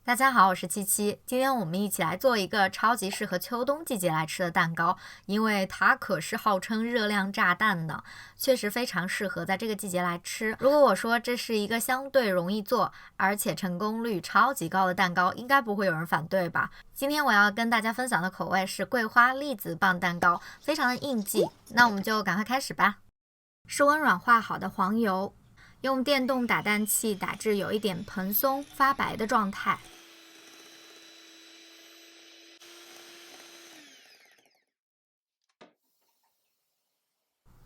大家好，我是七七。今天我们一起来做一个超级适合秋冬季节来吃的蛋糕，因为它可是号称热量炸弹呢，确实非常适合在这个季节来吃。如果我说这是一个相对容易做，而且成功率超级高的蛋糕，应该不会有人反对吧？今天我要跟大家分享的口味是桂花栗子棒蛋糕，非常的应季。那我们就赶快开始吧。室温软化好的黄油，用电动打蛋器打至有一点蓬松发白的状态。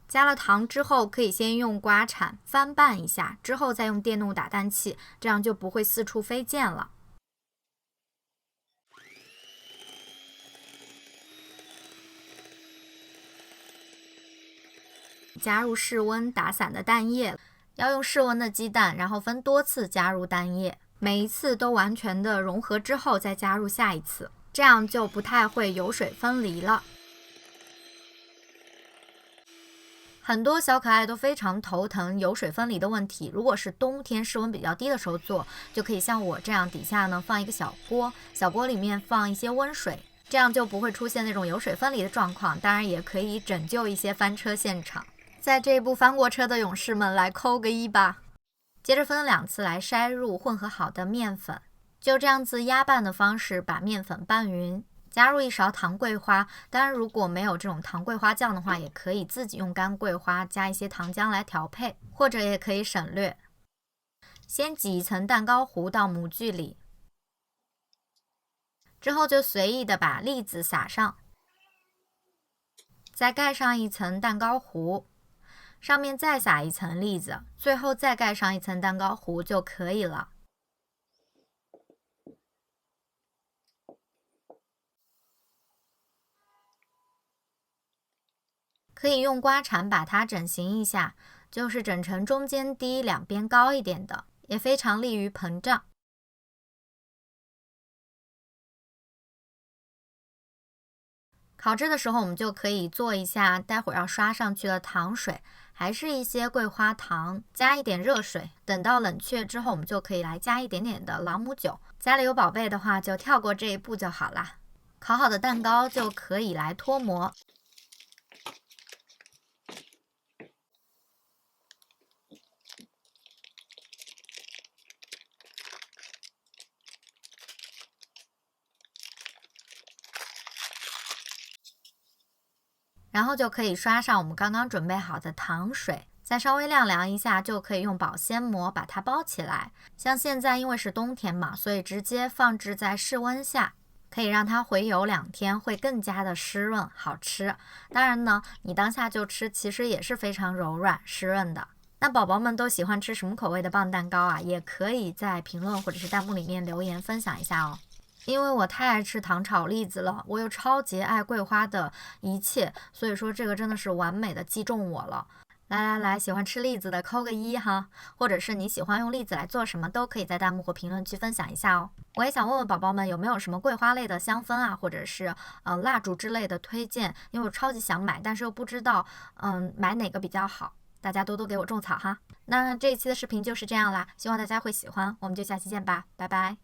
加了糖之后，可以先用刮铲翻拌一下，之后再用电动打蛋器，这样就不会四处飞溅了。加入室温打散的蛋液，要用室温的鸡蛋，然后分多次加入蛋液，每一次都完全的融合之后再加入下一次，这样就不太会油水分离了。很多小可爱都非常头疼油水分离的问题。如果是冬天室温比较低的时候做，就可以像我这样，底下呢放一个小锅，小锅里面放一些温水，这样就不会出现那种油水分离的状况。当然也可以拯救一些翻车现场。在这一部翻过车的勇士们来扣个一吧。接着分2次来筛入混合好的面粉，就这样子压拌的方式把面粉拌匀。加入1勺糖桂花，当然如果没有这种糖桂花酱的话，也可以自己用干桂花加一些糖浆来调配，或者也可以省略。先挤一层蛋糕糊到模具里，之后就随意的把栗子撒上，再盖上一层蛋糕糊，上面再撒一层栗子，最后再盖上一层蛋糕糊就可以了。可以用刮铲把它整形一下，就是整成中间低两边高一点的，也非常利于膨胀。烤制的时候我们就可以做一下待会儿要刷上去的糖水，还是一些桂花糖，加一点热水，等到冷却之后我们就可以来加一点点的朗姆酒。家里有宝贝的话就跳过这一步就好啦。烤好的蛋糕就可以来脱模。然后就可以刷上我们刚刚准备好的糖水，再稍微晾凉一下，就可以用保鲜膜把它包起来。像现在因为是冬天嘛，所以直接放置在室温下，可以让它回油2天，会更加的湿润好吃。当然呢，你当下就吃，其实也是非常柔软湿润的。那宝宝们都喜欢吃什么口味的棒蛋糕啊？也可以在评论或者是弹幕里面留言分享一下哦。因为我太爱吃糖炒栗子了，我又超级爱桂花的一切，所以说这个真的是完美的击中我了。来，喜欢吃栗子的扣个1哈，或者是你喜欢用栗子来做什么，都可以在弹幕或评论区分享一下哦。我也想问问宝宝们有没有什么桂花类的香氛啊，或者是蜡烛之类的推荐，因为我超级想买，但是又不知道买哪个比较好，大家多多给我种草哈。那这一期的视频就是这样啦，希望大家会喜欢，我们就下期见吧，拜拜。